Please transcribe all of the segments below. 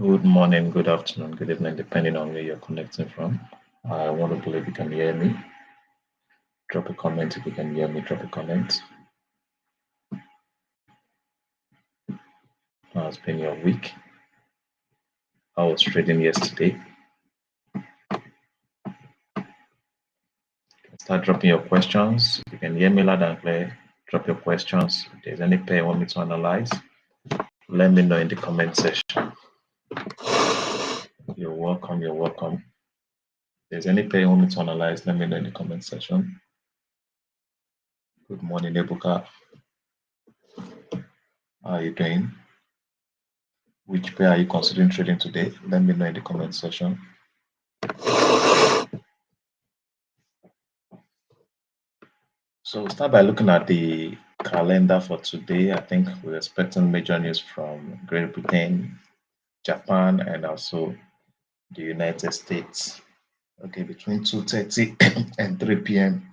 Good morning, good afternoon, good evening, depending on where you're connecting from. I want to believe you can hear me. Drop a comment if you can hear me. Drop a comment. How has been your week? I was trading yesterday. Start dropping your questions. If you can hear me loud and clear, drop your questions. If there's any pair you want me to analyze, let me know in the comment section. You're welcome. You're welcome. If there's any pair you want me to analyze, let me know in the comment section. Good morning, Ebuka. How are you doing? Which pair are you considering trading today? Let me know in the comment section. So we'll start by looking at the calendar for today. I think we're expecting major news from Great Britain, Japan, and also the United States. Okay, between 2:30 and 3 p.m.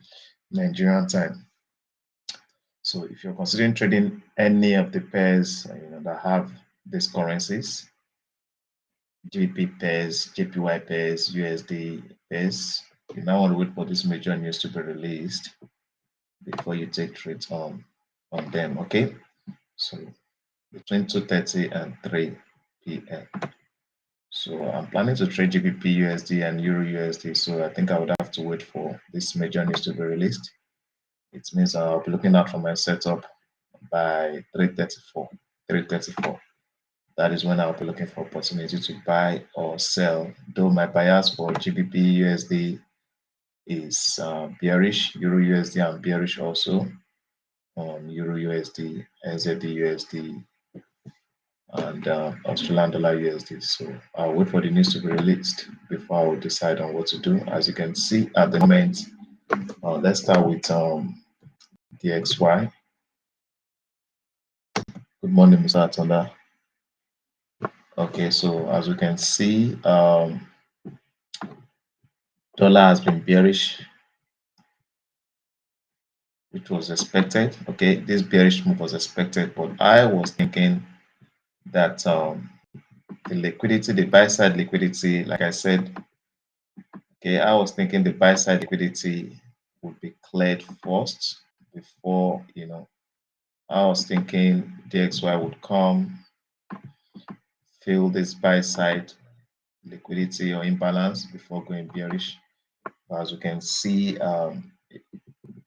Nigerian time. So if you're considering trading any of the pairs that have these currencies, GBP pairs, JPY pairs, USD pairs, you now want to wait for this major news to be released before you take trades on them. Okay, so between 2:30 and 3 p.m. So I'm planning to trade GBP USD and Euro USD. So I think I would have to wait for this major news to be released. It means I'll be looking out for my setup by 3:34. 3:34. That is when I'll be looking for opportunity to buy or sell. Though my bias for GBP USD is bearish, Euro USD I'm bearish also on Euro USD, NZD USD, and Australian dollar USD. So I'll wait for the news to be released before I will decide on what to do. As you can see at the moment, let's start with DXY. Good morning, Mr. Atonda. Okay, so as we can see, dollar has been bearish, which was expected. Okay, this bearish move was expected, but I was thinking that the liquidity, the buy side liquidity, like I said, okay, I was thinking the buy side liquidity would be cleared first before, I was thinking DXY would come, fill this buy side liquidity or imbalance before going bearish. But as you can see,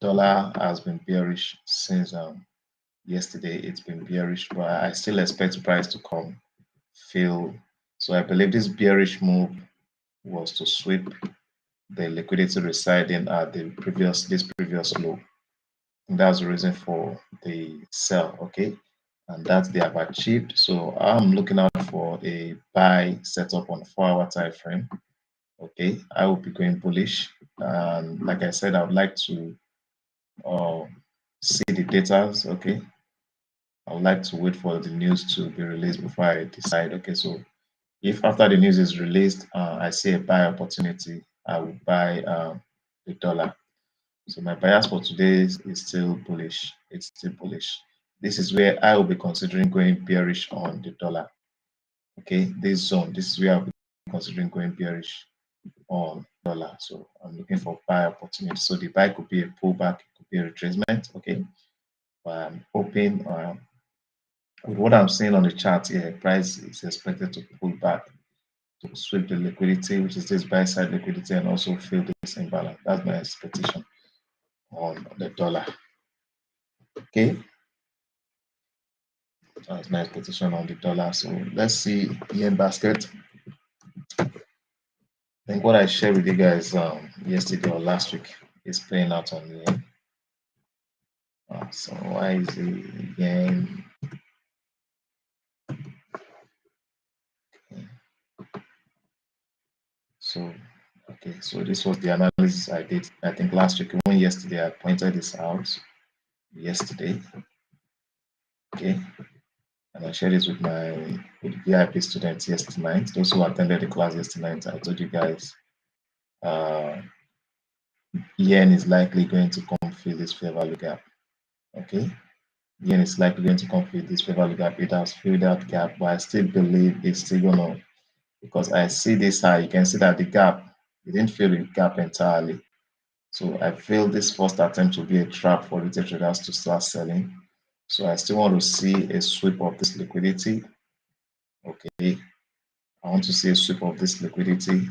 dollar has been bearish since yesterday. It's been bearish, but I still expect price to come, fill. So I believe this bearish move was to sweep the liquidity residing at this previous low. And that's the reason for the sell, okay? And that they have achieved. So I'm looking out for a buy setup on 4-hour time frame. Okay, I will be going bullish. And like I said, I would like to see the data. Okay, I would like to wait for the news to be released before I decide. Okay, so if after the news is released, I see a buy opportunity, I will buy the dollar. So my bias for today is still bullish. It's still bullish. This is where I will be considering going bearish on the dollar. Okay, this zone, this is where I'll be considering going bearish on dollar. So I'm looking for buy opportunity. So the buy could be a pullback, it could be a retracement. Okay, but I'm hoping with what I'm seeing on the chart here, price is expected to pull back to sweep the liquidity, which is this buy side liquidity, and also fill this imbalance. That's my expectation on the dollar. Okay, that's my expectation on the dollar. So let's see yen basket. I think what I shared with you guys yesterday or last week is playing out on yen. So why is the yen? So okay, so this was the analysis I did. I think last week, even yesterday, I pointed this out yesterday. Okay, and I shared this with my VIP students yesterday night. Those who attended the class yesterday night, I told you guys, yen is likely going to come fill this fair value gap. Okay, yen is likely going to come fill this fair value gap. It has filled that gap, but I still believe it's still gonna because I see this high. You can see that the gap, it didn't fill the gap entirely. So I feel this first attempt to be a trap for retail traders to start selling. So I still want to see a sweep of this liquidity. Okay, I want to see a sweep of this liquidity,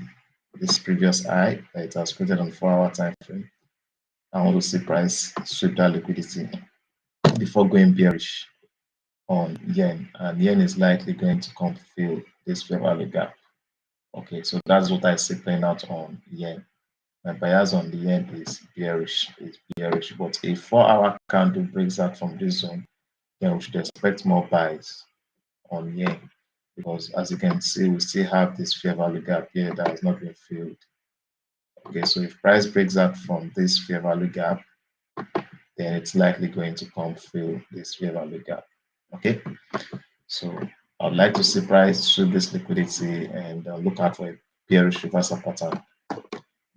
this previous high that it has created on 4-hour time frame. I want to see price sweep that liquidity before going bearish on yen, and yen is likely going to come fill this fair value gap. Okay, so that's what I see playing out on yen. My bias on the yen is bearish, but a 4-hour candle breaks out from this zone, then we should expect more buys on yen, because as you can see, we still have this fair value gap here that has not been filled. Okay, so if price breaks out from this fair value gap, then it's likely going to come fill this fair value gap. Okay, so I'd like to see price through this liquidity and look out for a bearish reversal pattern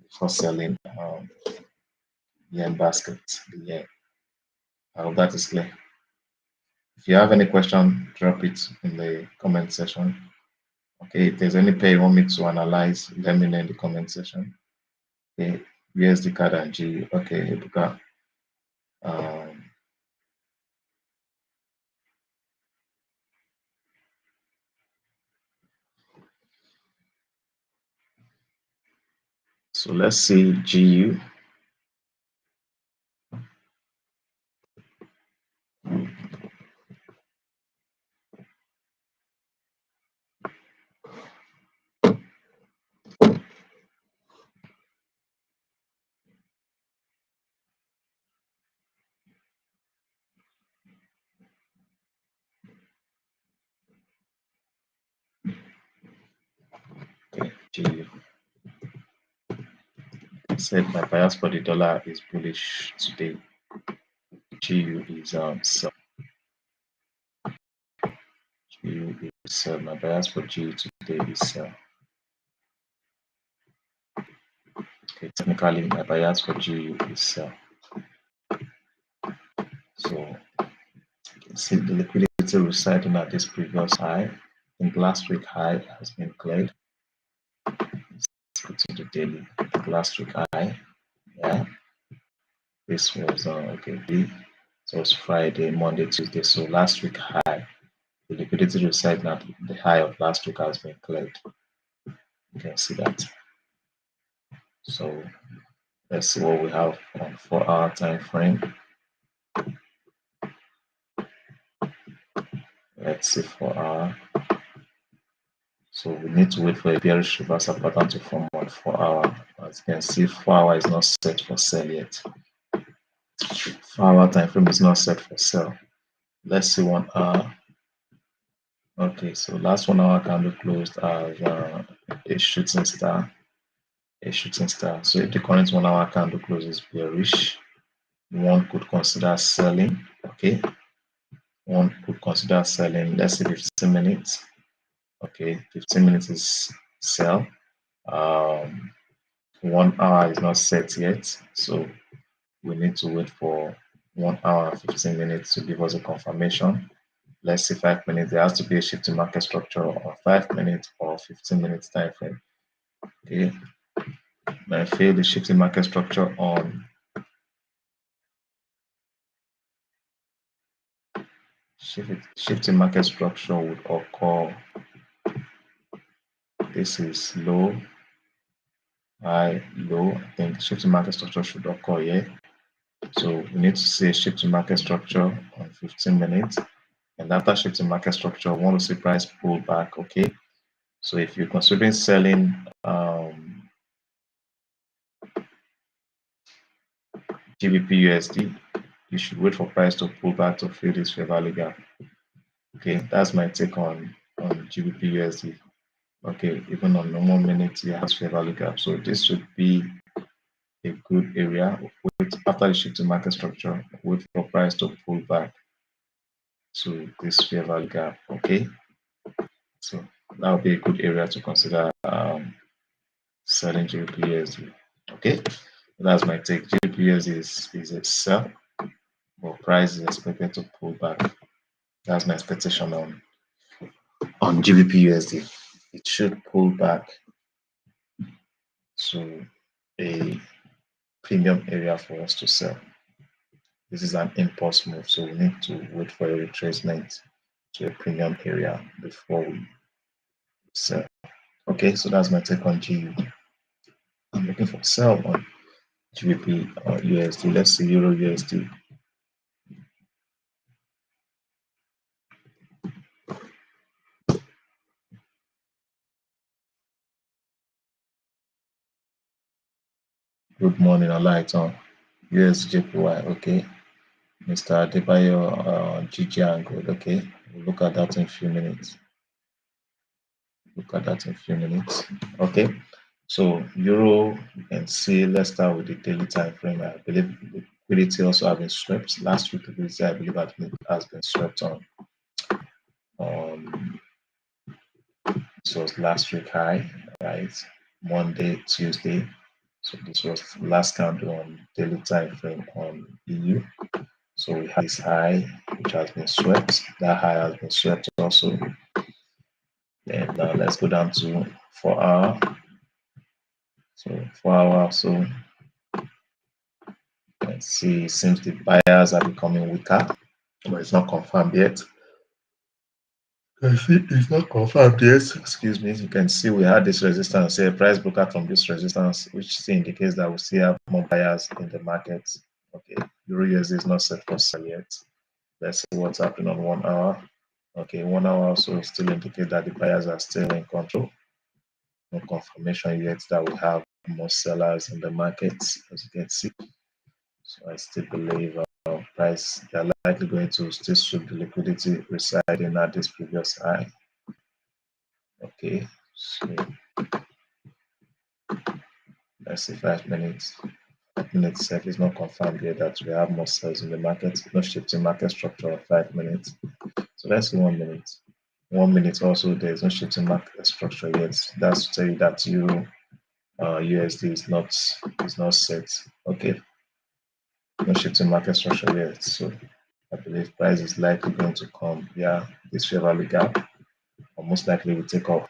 before selling yen basket, the yen. I hope that is clear. If you have any question, drop it in the comment section. Okay, if there's any pair you want me to analyze, let me know in the comment section. Okay, USD card and G. Okay, Ibuka. Um, so let's see GU. Okay, GU. Said my bias for the dollar is bullish today. GU is sell. GU is sell. My bias for GU today is sell. Okay, technically my bias for GU is sell. So see the liquidity residing at this previous high. I think last week high has been cleared. Let's go to the daily. Last week high. Yeah. This was okay. So it was Friday, Monday, Tuesday. So last week high. The liquidity residing at the high of last week has been cleared. You can see that. So let's see what we have on 4-hour time frame. Let's see 4-hour. So we need to wait for a bearish reversal pattern to form on 4-hour. As you can see, 4-hour is not set for sell yet. 4-hour time frame is not set for sell. Let's see 1 hour. Okay, so last 1 hour candle closed as a shooting star. A shooting star. So if the current 1 hour candle closes bearish, one could consider selling. Okay, one could consider selling. Let's say 15 minutes. Okay, 15 minutes is sell. 1 hour is not set yet, so we need to wait for 1 hour and 15 minutes to give us a confirmation. Let's say 5 minutes. There has to be a shift in market structure on 5 minutes or 15 minutes time frame. Okay, I feel the shift in market structure on shift in market structure would occur. This is low, high, low. I think shift in market structure should occur here. So we need to see a shift in market structure on 15 minutes. And after shift in market structure, we want to see price pull back. Okay. So if you're considering selling GBP USD, you should wait for price to pull back to fill this fair value gap. Okay, that's my take on GBP USD. Okay, even on normal minutes, it has fair value gap. So this should be a good area. Wait after the shift in market structure, wait for price to pull back to this fair value gap. Okay, so that would be a good area to consider selling GBP USD. Okay, that's my take. GBP USD is a sell, but price is expected to pull back. That's my expectation on GBP USD. it should pull back to a premium area for us to sell. This is an impulse move, so we need to wait for a retracement to a premium area before we sell. Okay, so that's my take on GU. I'm looking for sell on GBP or USD. Let's see Euro USD. Good morning, Alaiton. USJPY, okay. Mr. Adebayo, GG and good, okay. We'll look at that in a few minutes. Look at that in a few minutes. Okay. So Euro, you can see, let's start with the daily time frame. I believe liquidity also has been swept. Last week, liquidity, I believe, has been swept on so was last week high, right? Monday, Tuesday. So this was last candle on daily time frame on EU. So we have this high, which has been swept. That high has been swept also. And now let's go down to 4 hour. So 4 hour, so let's see, it seems the buyers are becoming weaker, but it's not confirmed yet. I see it's not confirmed yet. Excuse me. You can see we had this resistance, say a price broke out from this resistance, which still indicates that we still have more buyers in the market. Okay, Euro USD is not set for sell yet. Let's see what's happening on 1 hour. Okay, 1 hour also still indicate that the buyers are still in control. No confirmation yet that we have more sellers in the market, as you can see. So I still believe price they are likely going to still sweep the liquidity residing at this previous high. Okay, so let's see 5 minutes. 5 minutes set is not confirmed yet that we have more sales in the market. No shifting market structure of 5 minutes. So let's see 1 minute. 1 minute also there's no shifting market structure yet. That's to tell you that Euro USD is not set. Okay, no shifting market structure yet. So I believe price is likely going to come via this fair value gap, or most likely we take out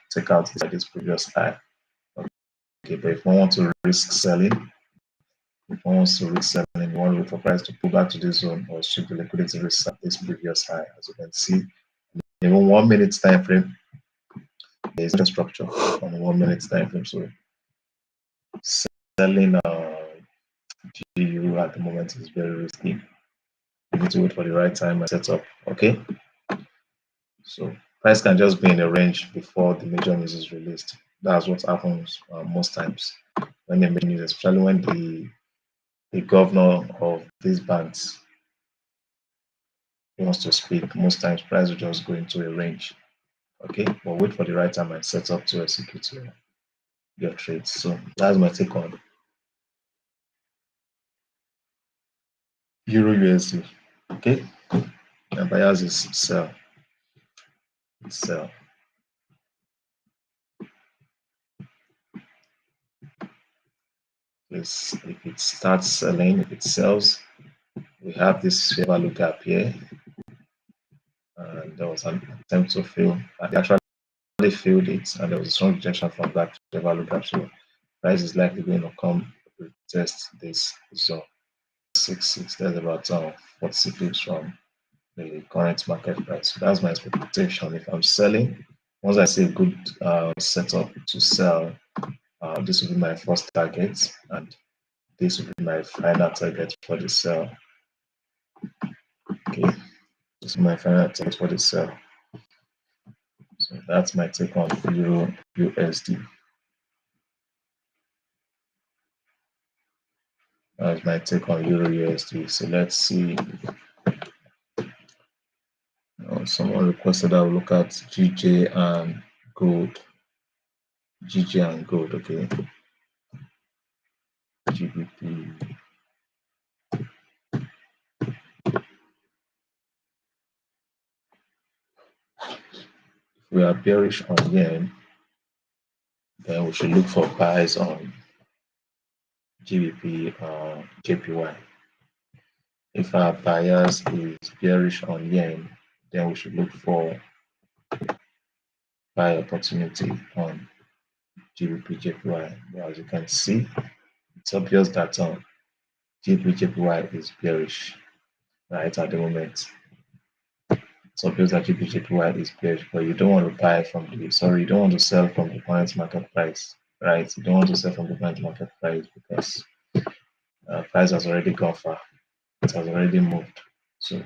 this previous high. Okay, but if we want to risk selling, if one wants to risk selling, one wait for price to pull back to this zone or should the liquidity risk at this previous high. As you can see, even 1 minute time frame, there is no structure on 1 minute time frame. So selling GU at the moment is very risky. You need to wait for the right time and set up. Okay. So price can just be in a range before the major news is released. That's what happens most times when the major news, especially when the governor of these banks wants to speak. Most times price will just go into a range. Okay, but wait for the right time and set up to execute your trades. So that's my take on Euro USD. Okay, and buyers is sell. Sell. Yes, if it starts selling, if it sells, we have this fair value gap here. And there was an attempt to fill, and they actually filled it, and there was a strong rejection from that fair value gap. So price is likely going to come test this zone. 6 that's about 40 pips from the current market price. So that's my expectation. If I'm selling, once I see a good setup to sell, this will be my first target, and this will be my final target for the sell. Okay, this is my final target for the sell. So that's my take on Euro USD. That's my take on Euro USD. So let's see. Someone requested I will look at GJ and gold. GJ and gold, okay. GBP. If we are bearish on yen, then we should look for buys on GBP or JPY. If our bias is bearish on yen, then we should look for buy opportunity on GBP JPY. But as you can see, it's obvious that GBP JPY is bearish right at the moment. It's obvious that GBP JPY is bearish, but you don't want to buy from the you don't want to sell from the current market price, right? You don't want to sell from the current market price because price has already gone far. It has already moved. So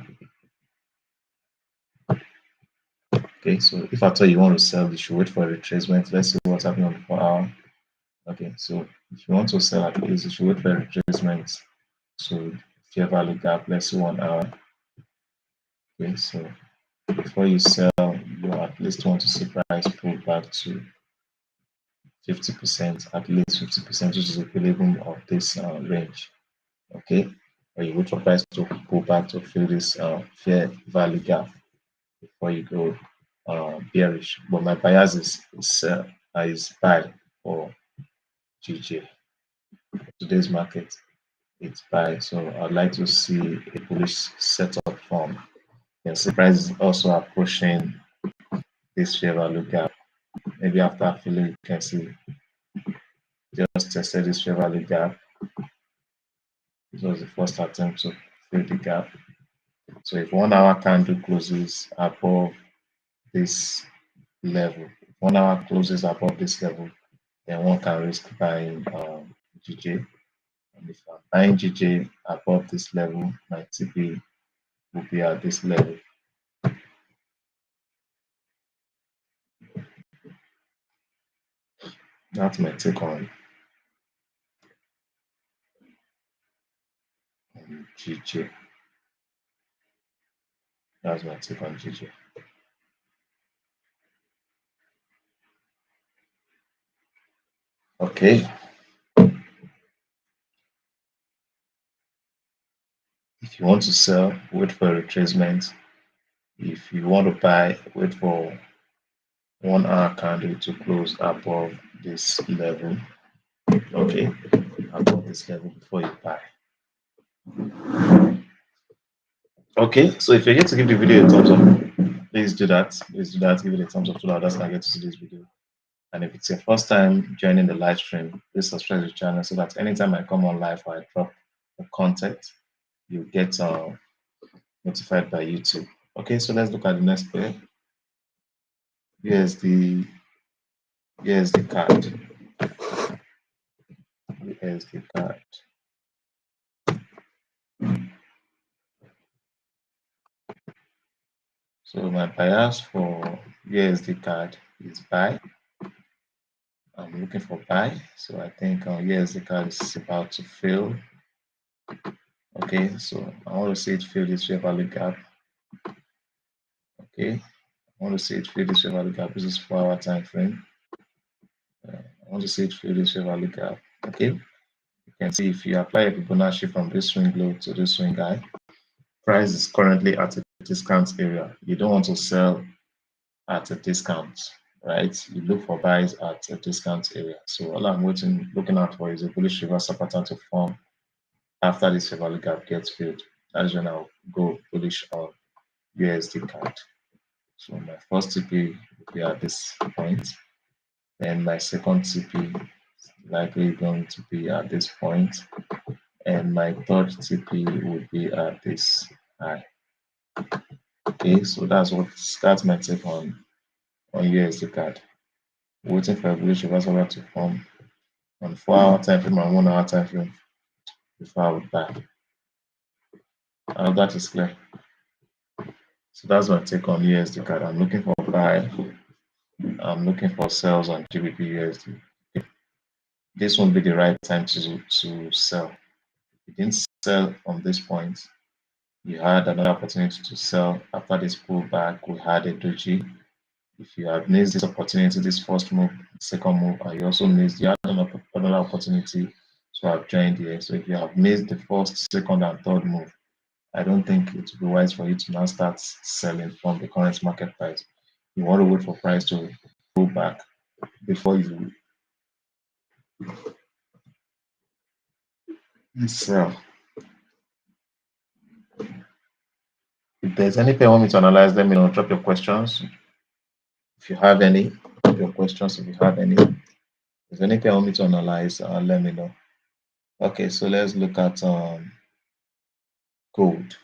okay, so if at all you want to sell, you should wait for a retracement. Let's see what's happening on the 4 hour. Okay, so if you want to sell at least, you should wait for a retracement. So fair value gap, let's see 1 hour. Okay, so before you sell, you at least want to see price pull back to 50%, at least 50%, which is equilibrium of this range. Okay, or you wait for price to pull back to fill this fair value gap before you go bearish. But my bias is buy for GJ. Today's market, it's buy. So I'd like to see a bullish setup form. You can see price is also approaching this fair value gap. Maybe after filling, you can see just tested this fair value gap. This was the first attempt to fill the gap. So if 1 hour candle closes above this level, if 1 hour closes above this level, then one can risk buying GJ. And if I'm buying GJ above this level, my TP will be at this level. That's my take on GJ. That's my take on GJ. Okay. If you want to sell, wait for a retracement. If you want to buy, wait for 1 hour candle to close above this level. Okay, above this level before you buy. Okay, so if you're here to give the video a thumbs up, please do that. Please do that. Give it a thumbs up so that others can get to see this video. And if it's your first time joining the live stream, please subscribe to the channel so that anytime I come on live or I drop the content, you get notified by YouTube. Okay, so let's look at the next pair. Here's the card. Here's the card. So my bias for USD card is buy. I'm looking for buy. So I think USD card is about to fill. Okay, so I want to see it fill this fair value gap. Okay, I want to see it fill this fair value gap. This is 4 hour time frame. I want to see it fill this fair value gap. Okay, you can see if you apply a Fibonacci from this swing low to this swing high, price is currently at a discount area. You don't want to sell at a discount, right? You look for buys at a discount area. So all I'm looking out for is a bullish reversal pattern to form after this fair value gap gets filled. That's when I'll go bullish on USD card. So my first TP will be at this point. Then my second TP is likely going to be at this point. And my third TP would be at this high. Okay, so that's my take on USD card. Waiting for a bullish reversal to form on 4 hour time frame and 1 hour time frame before I would buy. I hope that is clear. So that's my take on USD card. I'm looking for buy. I'm looking for sales on GBP USD. This won't be the right time to sell. You didn't sell from this point. You had another opportunity to sell after this pullback. We had a doji. If you have missed this opportunity, this first move, second move, and you also missed, you had another opportunity to have joined here. So if you have missed the first, second, and third move, I don't think it would be wise for you to now start selling from the current market price. You want to wait for price to pull back before you sell. If there's anything you want me to analyze, let me know. Drop your questions. If you have any, your questions, if you have any, if anything I want me to analyze, let me know. Okay, so let's look at gold.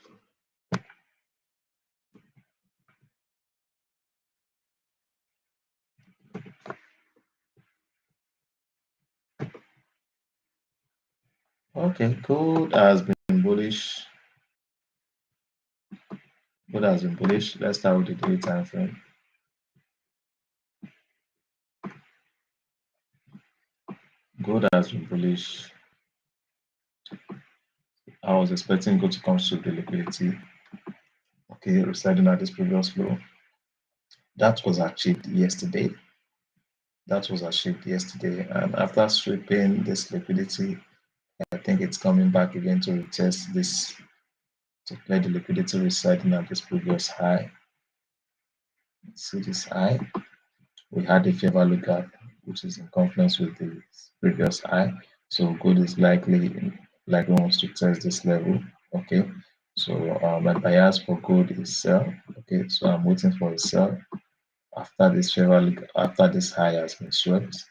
Okay, gold has been bullish. Gold has been bullish. Let's start with the daily time frame. Gold has been bullish. I was expecting gold to come to the liquidity. Okay, residing at this previous low. That was achieved yesterday. That was achieved yesterday. And after sweeping this liquidity, I think it's coming back again to retest this, to play the liquidity residing at this previous high. See this high? We had a fair value gap, which is in confluence with the previous high. So gold is likely wants to test this level. Okay. So my bias for gold is sell. Okay. So I'm waiting for a sell after this fair value, after this high has been swept.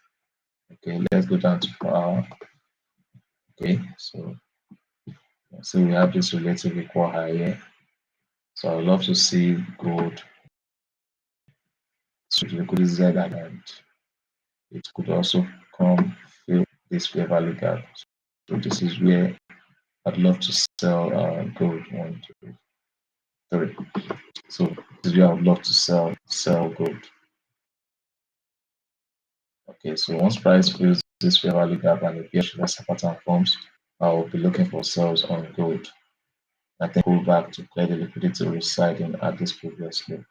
Okay. Let's go down to 4 hour. Okay. So we have this relative equal high here. So I would love to see gold to liquidity Z, and it could also come fill this fair value gap. So this is where I'd love to sell gold. 1, 2, 3. So this is where I would love to sell gold. Okay, so once price fills this fair value gap and the bearish reversal pattern forms, I will be looking for sales on gold. I can pull back to clear the liquidity residing at this previous low.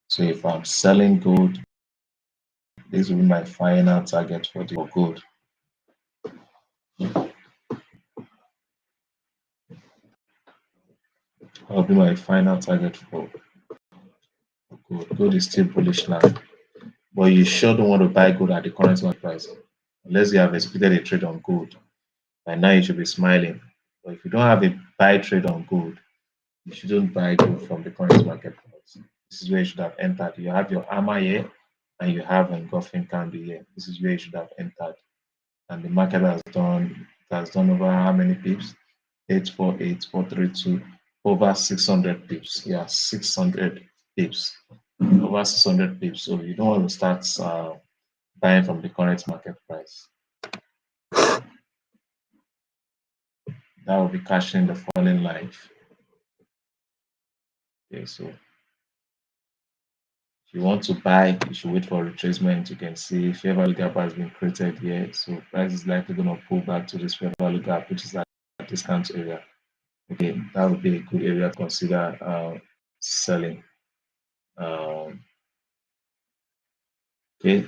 So if I'm selling gold, this will be my final target for the gold. That will be my final target for gold. Gold is still bullish now, but you sure don't want to buy gold at the current market price unless you have executed a trade on gold. By now you should be smiling. But if you don't have a buy trade on gold, you shouldn't buy gold from the current market price. This is where you should have entered. You have your AMA here and you have engulfing candle here. This is where you should have entered. And the market has done over how many pips? 848, 432, over 600 pips. Yeah, 600 pips. Over 600 pips. So you don't want to start buying from the current market price. That will be cashing the falling life. Okay, so if you want to buy, you should wait for retracement. You can see fair value gap has been created here. So price is likely going to pull back to this fair value gap, which is at discount area. Okay, that would be a good area to consider selling. Um, okay.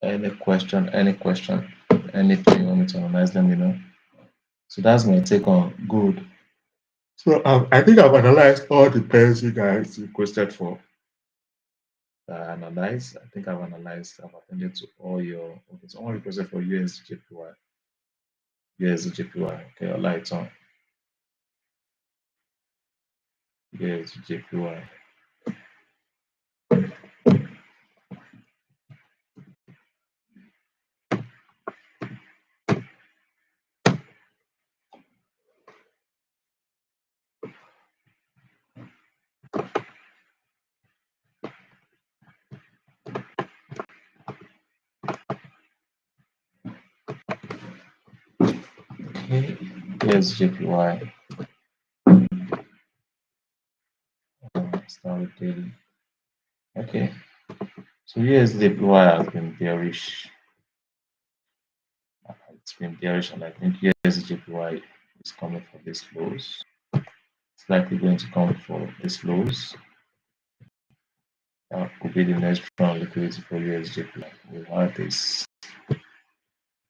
Any question? Any question? Anything you want me to analyze? Let me know. So that's my take on gold. So I think I've analyzed all the pairs you guys requested for. Analyze. I think I've analyzed. I've attended to all your. Okay, someone requested for USDJPY. USDJPY. Okay, I'll light on USDJPY. Okay, USDJPY. Start with daily. Okay, so USDJPY has been bearish. It's been bearish, and I think USDJPY is coming for these lows. It's likely going to come for these lows. That could be the next round liquidity for USDJPY. We have this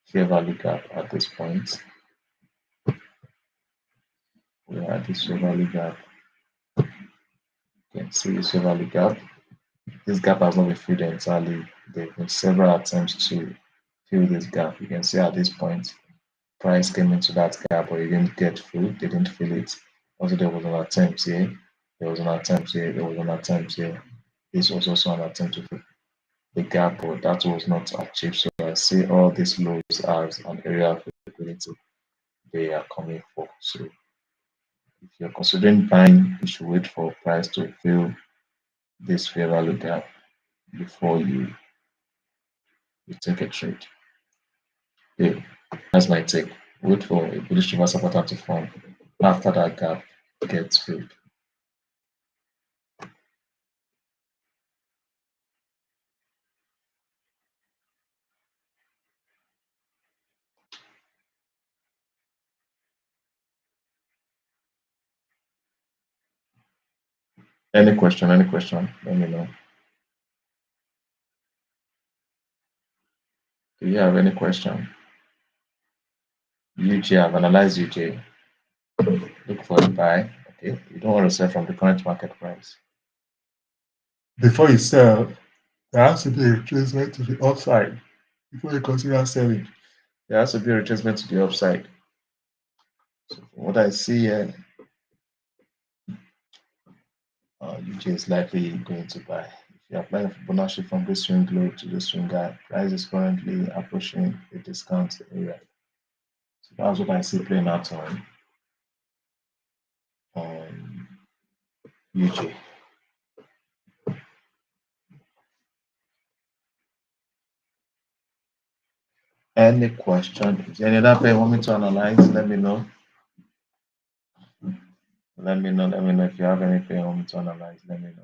fair value gap at this point. We have this fair value gap. You can see this fair value gap. This gap has not been filled entirely. There have been several attempts to fill this gap. You can see at this point, price came into that gap, but it didn't get full. They didn't fill it. Also, there was an attempt here. There was an attempt here. There was an attempt here. This was also an attempt to fill the gap, but that was not achieved. So I see all these lows as an area of liquidity they are coming for. So if you're considering buying, you should wait for price to fill this fair value gap before you take a trade. Yeah, that's my take. Wait for a bullish reversal pattern to form after that gap gets filled. Any question? Any question? Let me know. Do you have any question? UJ, I've analyzed UJ. Look for the buy. Okay, you don't want to sell from the current market price. Before you sell, there has to be a retracement to the upside before you consider selling. There has to be a retracement to the upside. So from what I see here, UJ is likely going to buy. If you're applying Fibonacci from this swing low to this swing high, price is currently approaching the discount area. So that's what I see playing out on UJ. Any question? Is there any other pair you want me to analyze? Let me know. Let me know. Let me know if you have any pair you want me to analyze. Let me know.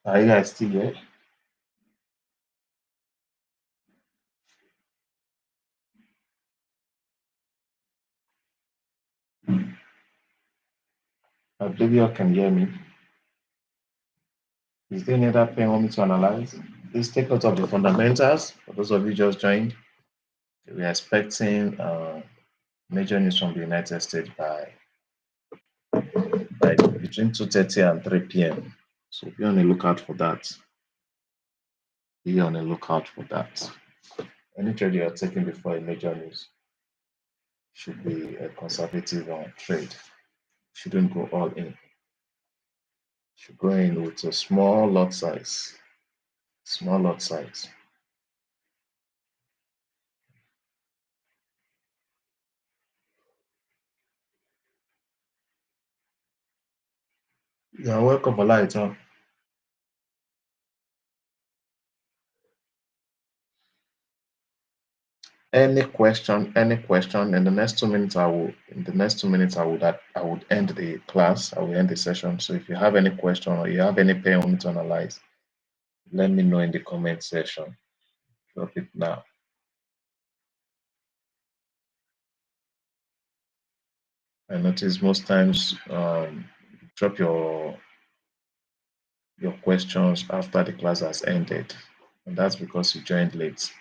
Are you guys still here? I believe you all can hear me. Is there any other pair you want me to analyze? Please take note of the fundamentals. For those of you just joined, we are expecting major news from the United States by between 2:30 and 3 p.m. So be on the lookout for that. Be on the lookout for that. Any trade you are taking before a major news should be a conservative trade. Shouldn't go all in. Should go in with a small lot size. Small lot size. You're welcome, Olaito. Any question. In the next 2 minutes I would end the class. I will end the session. So if you have any question or you have any pair you want me to analyze, let me know in the comment section. Drop it now. I notice most times drop your questions after the class has ended. And that's because you joined late.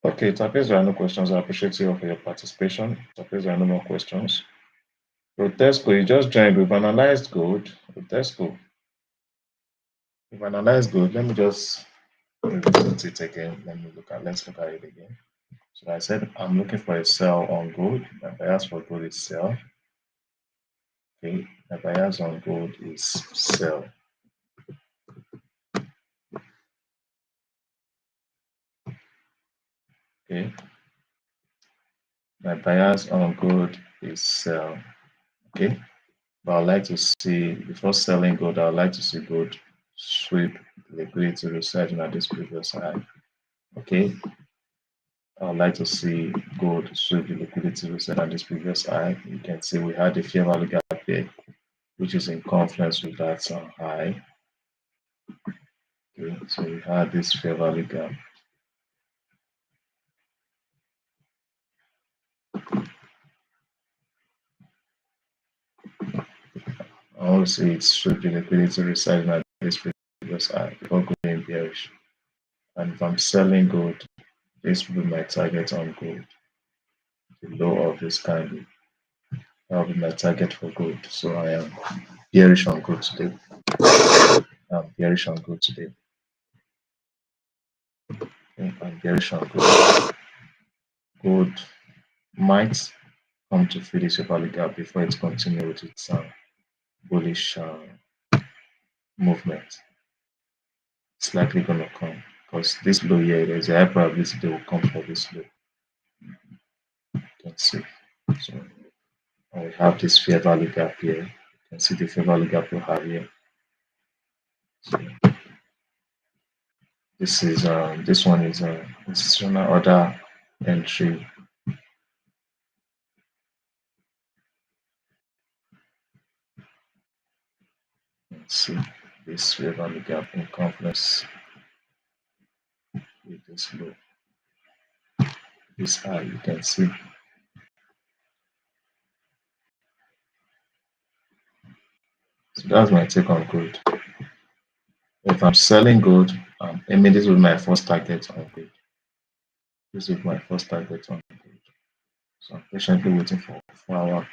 Okay, it appears there are no questions. I appreciate you for your participation. It appears there are no more questions. Grotesco, you just joined. We've analyzed gold. Grotesco, we've analyzed gold. Let me just revisit it again. Let's look at it again. So I said I'm looking for a sell on gold. My bias for gold is sell. Okay, my bias on gold is sell. Okay, my bias on gold is sell. Okay, but I'd like to see before selling gold, I'd like to see gold sweep liquidity research at this previous high. Okay, I'd like to see gold sweep the liquidity reset on this previous high. You can see we had a fair value gap here, which is in confluence with that high. Okay, so we had this fair value gap. I want to see it sweep the liquidity reset at this previous high before going bearish. And if I'm selling gold, this will be my target on gold, the low of this candle. That will be my target for gold. So I am bearish on gold today. I'm bearish on gold today. Okay, I'm bearish on gold. Gold might come to fill this value gap before it continues with its bullish movement. It's likely going to come because this low here, there's a high probability they will come for this low. You can see. So and we have this fair value gap here. You can see the fair value gap we have here. So this one is institutional order entry. Let's see this fair value gap in confluence with this low, this high. You can see. So that's my take on gold. If I'm selling gold, I mean this will be my first target on gold. This is my first target on gold. So I'm patiently waiting for our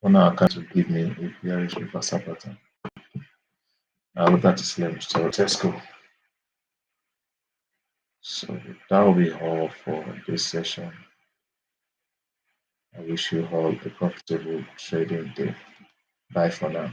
1 hour card to give me a bearish reversal pattern. I hope that is left. So let's go. So that will be all for this session. I wish you all a profitable trading day. Bye for now.